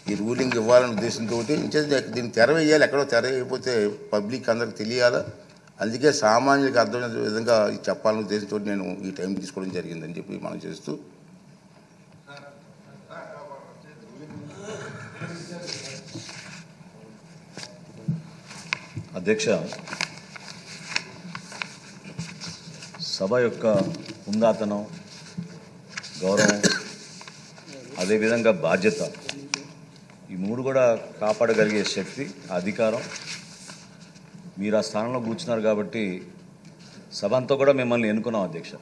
ఈ రూలింగ్ ఇవ్వాలనే ఉద్దేశంతో దీన్ని తెర వేయాలి. ఎక్కడో తెర వేయకపోతే పబ్లిక్ అందరికి తెలియాలా, అందుకే సామాన్యులకు అర్థమైన విధంగా చెప్పాలనే ఉద్దేశంతో నేను ఈ టైం తీసుకోవడం జరిగిందని చెప్పి మనం చేస్తూ అధ్యక్ష, సభ యొక్క హుందాతనం, గౌరవం, అదేవిధంగా బాధ్యత, ఈ మూడు కూడా కాపాడగలిగే శక్తి, అధికారం మీరు ఆ స్థానంలో కూర్చున్నారు కాబట్టి సభ అంతా కూడా మిమ్మల్ని ఎన్నుకున్నాం అధ్యక్ష.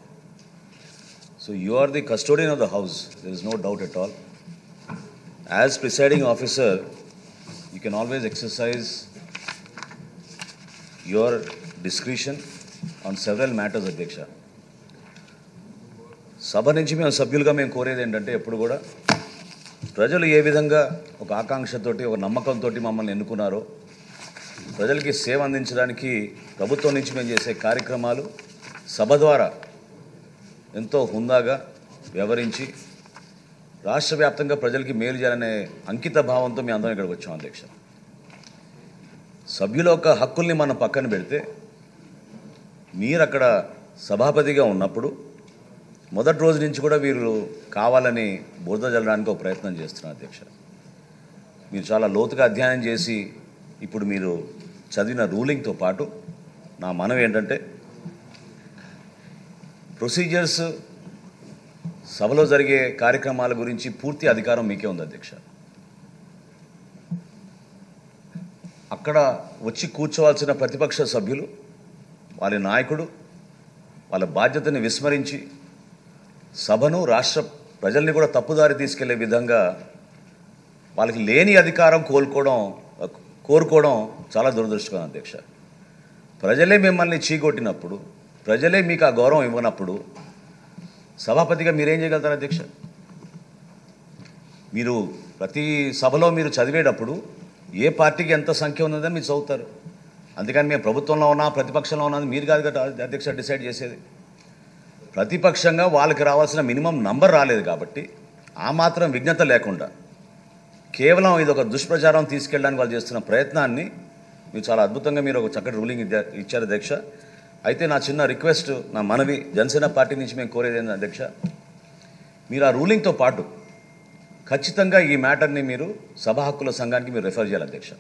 So you are the custodian of the house, there is no doubt at all. As presiding officer you can always exercise your discretion on several matters అధ్యక్ష. సభ నుంచి మేము సభ్యులుగా మేము కోరేది ఏంటంటే ఎప్పుడు కూడా ప్రజలు ఏ విధంగా ఒక ఆకాంక్షతోటి ఒక నమ్మకంతో మమ్మల్ని ఎన్నుకున్నారో ప్రజలకి సేవ అందించడానికి ప్రభుత్వం నుంచి మేము చేసే కార్యక్రమాలు సభ ద్వారా ఎంతో హుందాగా వ్యవహరించి రాష్ట్ర వ్యాప్తంగా ప్రజలకి మేలు చేయాలనే అంకిత భావంతో మేము అందరం ఇక్కడికి వచ్చాం అధ్యక్ష. సభ్యుల యొక్క హక్కుల్ని మనం పక్కన పెడితే మీరు అక్కడ సభాపతిగా ఉన్నప్పుడు మొదటి రోజు నుంచి కూడా వీరు కావాలని బురద జల్లడానికి ఒక ప్రయత్నం చేస్తున్నారు అధ్యక్ష. మీరు చాలా లోతుగా అధ్యయనం చేసి ఇప్పుడు మీరు చదివిన రూలింగ్తో పాటు నా మనవి ఏంటంటే ప్రొసీజర్స్, సభలో జరిగే కార్యక్రమాల గురించి పూర్తి అధికారం మీకే ఉంది అధ్యక్ష. అక్కడ వచ్చి కూర్చోవాల్సిన ప్రతిపక్ష సభ్యులు వాళ్ళ నాయకుడు వాళ్ళ బాధ్యతని విస్మరించి సభను, రాష్ట్ర ప్రజల్ని కూడా తప్పుదారి తీసుకెళ్లే విధంగా వాళ్ళకి లేని అధికారం కోరుకోవడం చాలా దురదృష్టకరం అధ్యక్ష. ప్రజలే మిమ్మల్ని చీకొట్టినప్పుడు, ప్రజలే మీకు ఆ గౌరవం ఇవ్వనప్పుడు సభాపతిగా మీరేం చేయగలుగుతారు అధ్యక్ష? మీరు ప్రతి సభలో మీరు చదివేటప్పుడు ఏ పార్టీకి ఎంత సంఖ్య ఉన్నదని మీరు చదువుతారు. అందుకని మేము ప్రభుత్వంలో ఉన్నా ప్రతిపక్షంలో ఉన్నది మీరు కాదు కదా అధ్యక్ష డిసైడ్ చేసేది. ప్రతిపక్షంగా వాళ్ళకి రావాల్సిన మినిమం నంబర్ రాలేదు కాబట్టి ఆ మాత్రం విజ్ఞత లేకుండా కేవలం ఇది ఒక దుష్ప్రచారం తీసుకెళ్ళడానికి వాళ్ళు చేస్తున్న ప్రయత్నాన్ని మీరు చాలా అద్భుతంగా మీరు ఒక చక్కటి రూలింగ్ ఇచ్చారు అధ్యక్ష. అయితే నా చిన్న రిక్వెస్ట్, నా మనవి జనసేన పార్టీ నుంచి మేము కోరేది ఏంటంటే అధ్యక్ష, మీరు ఆ రూలింగ్తో పాటు ఖచ్చితంగా ఈ మ్యాటర్ని మీరు సభా హక్కుల సంఘానికి మీరు రెఫర్ చేయాలి అధ్యక్ష.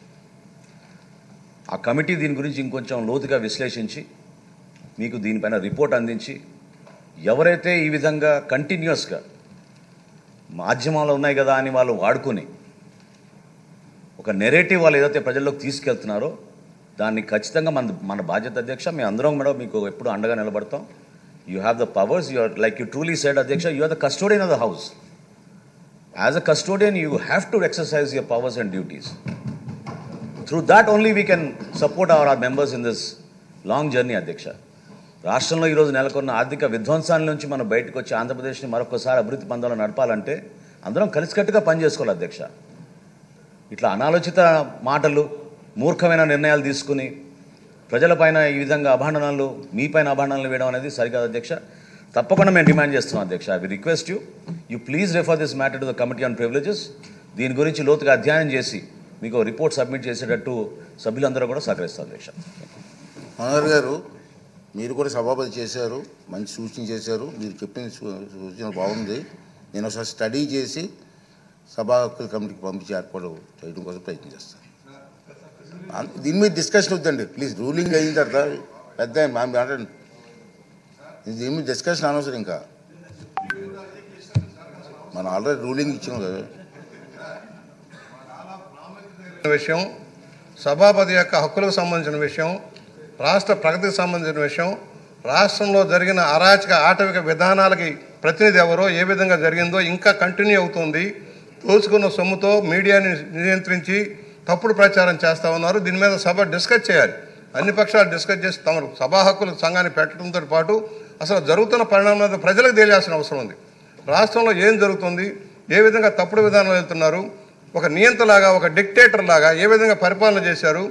ఆ కమిటీ దీని గురించి ఇంకొంచెం లోతుగా విశ్లేషించి మీకు దీనిపైన రిపోర్ట్ అందించి ఎవరైతే ఈ విధంగా కంటిన్యూస్గా మాధ్యమాలు ఉన్నాయి కదా అని వాళ్ళు వాడుకొని ఒక నెరేటివ్ వాళ్ళు ఏదైతే ప్రజల్లోకి తీసుకెళ్తున్నారో దాన్ని ఖచ్చితంగా మన బాధ్యత అధ్యక్ష. మేము అందరం కూడా మీకు ఎప్పుడు అండగా నిలబడతాం. You have the powers, you are like you truly said అధ్యక్ష, you are the custodian of the house. As a custodian, you have to exercise your powers and duties. Through that only we can support our members in this long journey, అధ్యక్ష. రాష్ట్రంలో ఈరోజు నెలకొన్న ఆర్థిక విధ్వంసాల నుంచి మనం బయటకు వచ్చి ఆంధ్రప్రదేశ్ని మరొకసారి అభివృద్ధి పందాలు నడపాలంటే అందరం కలిసికట్టుగా పనిచేసుకోవాలి అధ్యక్ష. ఇట్లా అనాలోచిత మాటలు, మూర్ఖమైన నిర్ణయాలు తీసుకుని ప్రజలపైన ఈ విధంగా అభాండనాలు, మీపైన అభాండనాలు వేయడం అనేది సరికాదు అధ్యక్ష. తప్పకుండా మేము డిమాండ్ చేస్తున్నాం అధ్యక్ష. I will request you please refer this matter to the committee on privileges. దీని గురించి లోతుగా అధ్యయనం చేసి మీకు రిపోర్ట్ సబ్మిట్ చేసేటట్టు సభ్యులందరూ కూడా సహకరిస్తారు అధ్యక్ష. మనోహర్ గారు, మీరు కూడా సభాపతి చేశారు, మంచి సూచన చేశారు. మీరు చెప్పిన సూచన బాగుంది. నేను ఒకసారి స్టడీ చేసి సభా హక్కుల కమిటీకి పంపించి ఏర్పాటు చేయడం కోసం ప్రయత్నం చేస్తాను. దీని మీద డిస్కషన్ వద్దండి ప్లీజ్. రూలింగ్ అయిన తర్వాత పెద్ద దీని మీద డిస్కషన్ అనవసరం. ఇంకా మనం ఆల్రెడీ రూలింగ్ ఇచ్చాం కదా. విషయం, సభాపతి యొక్క హక్కులకు సంబంధించిన విషయం, రాష్ట్ర ప్రగతికి సంబంధించిన విషయం, రాష్ట్రంలో జరిగిన అరాచక ఆటవిక విధానాలకి ప్రతినిధి ఎవరో, ఏ విధంగా జరిగిందో ఇంకా కంటిన్యూ అవుతుంది. దోచుకున్న సొమ్ముతో మీడియాని నియంత్రించి తప్పుడు ప్రచారం చేస్తూ ఉన్నారు. దీని మీద సభ డిస్కస్ చేయాలి. అన్ని పక్షాలు డిస్కస్ చేసి తమ సభా హక్కుల సంఘాన్ని పెట్టడంతో పాటు అసలు జరుగుతున్న పరిణామాలు ప్రజలకు తెలియాల్సిన అవసరం ఉంది. రాష్ట్రంలో ఏం జరుగుతుంది, ఏ విధంగా తప్పుడు విధానాలు వెళ్తున్నారు, ఒక నియంతలాగా, ఒక డిక్టేటర్ లాగా ఏ విధంగా పరిపాలన చేశారు,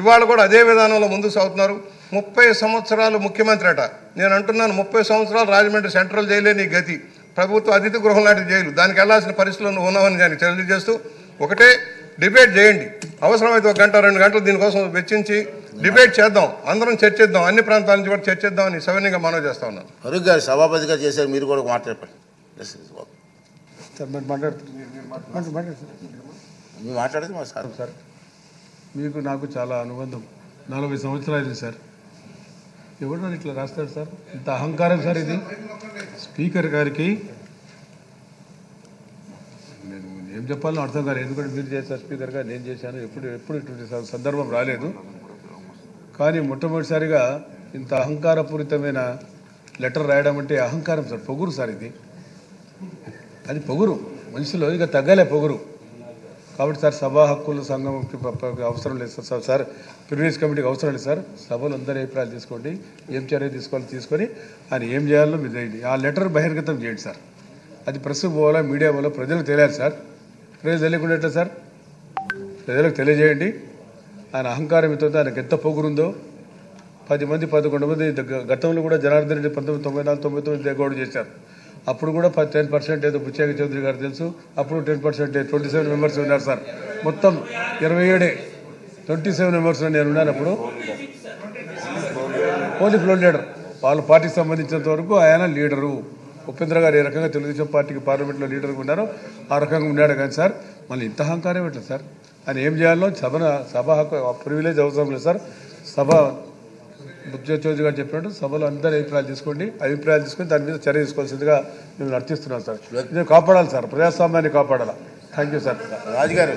ఇవాళ కూడా అదే విధానంలో ముందుకు సాగుతున్నారు. 30 సంవత్సరాలు ముఖ్యమంత్రి అట. నేను అంటున్నాను, 30 సంవత్సరాలు రాజమండ్రి సెంట్రల్ జైలే నీ గతి, ప్రభుత్వ అతిథి గృహం లాంటి జైలు, దానికి వెళ్లాల్సిన పరిస్థితుల్లో నువ్వు ఉన్నావని దానికి తెలియజేస్తూ ఒకటే డిబేట్ చేయండి, అవసరమైతే 1 గంట 2 గంటలు దీనికోసం వెచ్చించి డిబేట్ చేద్దాం, అందరం చర్చిద్దాం, అన్ని ప్రాంతాల నుంచి కూడా చర్చిద్దాం అని సవినీయంగా మనవి చేస్తా ఉన్నాను. ఫరూక్ గారు సభాపతిగా చేశారు, మీరు కూడా మాట్లాడండి. మీరు మాట్లాడితే మా సార్ సార్ మీకు నాకు చాలా అనుబంధం, 40 సంవత్సరాలు సార్. ఎవరు ఇట్లా రాస్తాడు సార్? ఇంత అహంకారం సార్ ఇది. స్పీకర్ గారికి నేను ఏం చెప్పాలో అర్థం కాలేదు. ఎందుకంటే మీరు చేశారు స్పీకర్ గారు, నేను చేశాను. ఎప్పుడు ఇటువంటి సందర్భం రాలేదు. కానీ మొట్టమొదటిసారిగా ఇంత అహంకారపూరితమైన లెటర్ రాయడం అంటే అహంకారం సార్, పొగురు సార్ ఇది. అది పొగురు, మనిషిలో ఇక తగ్గలే పొగురు. కాబట్టి సార్ సభా హక్కుల సంఘంకి అవసరం లేదు సార్. సార్ ప్రివిలేజ్ కమిటీకి అవసరం లేదు సార్. సభలో అందరి అభిప్రాయాలు తీసుకోండి, ఏం చర్య తీసుకోవాలో తీసుకొని ఆయన ఏం చేయాలో మీరు చేయండి. ఆ లెటర్ బహిర్గతం చేయండి సార్. అది ప్రెస్ పోవాలా, మీడియా పోవాలా, ప్రజలకు తెలియాలి సార్. ప్రజలు తెలియకుండా ఎట్లా సార్? ప్రజలకు తెలియజేయండి. ఆయన అహంకారం ఎంతో, ఆయనకు ఎంత పొగురుందో. 10 మంది 11 మంది గతంలో కూడా జనార్దన్ రెడ్డి 1994-99 దిగోడు చేశారు. అప్పుడు కూడా 10% ఏదో బుచ్చేగ చౌదరి గారు తెలుసు. అప్పుడు 10% 27 మెంబర్స్ ఉన్నారు సార్. మొత్తం 27 27 మెంబర్స్ నేను ఉన్నాను. అప్పుడు పోలీస్ ఫ్లోర్ లీడర్, వాళ్ళ పార్టీకి సంబంధించినంత వరకు ఆయన లీడరు. ఉపేంద్ర గారు ఏ రకంగా తెలుగుదేశం పార్టీకి పార్లమెంట్లో లీడర్గా ఉన్నారో ఆ రకంగా ఉన్నాడు. కానీ సార్ మళ్ళీ ఇంత అహంకారం ఎట్లా సార్? ఆయన ఏం చేయాలో సభ హక్కు ప్రివిలేజ్ అవసరం లేదు సార్. సభ బుచ్చేగ చౌదరి గారు చెప్పినట్టు సభలో అందరి అభిప్రాయాలు తీసుకొని దాని మీద చర్య తీసుకోవాల్సిందిగా మేము అర్థిస్తున్నాం సార్. ఇది కాపాడాలి సార్, ప్రజాస్వామ్యాన్ని కాపాడాలి. Thank you sir. రాజుగారు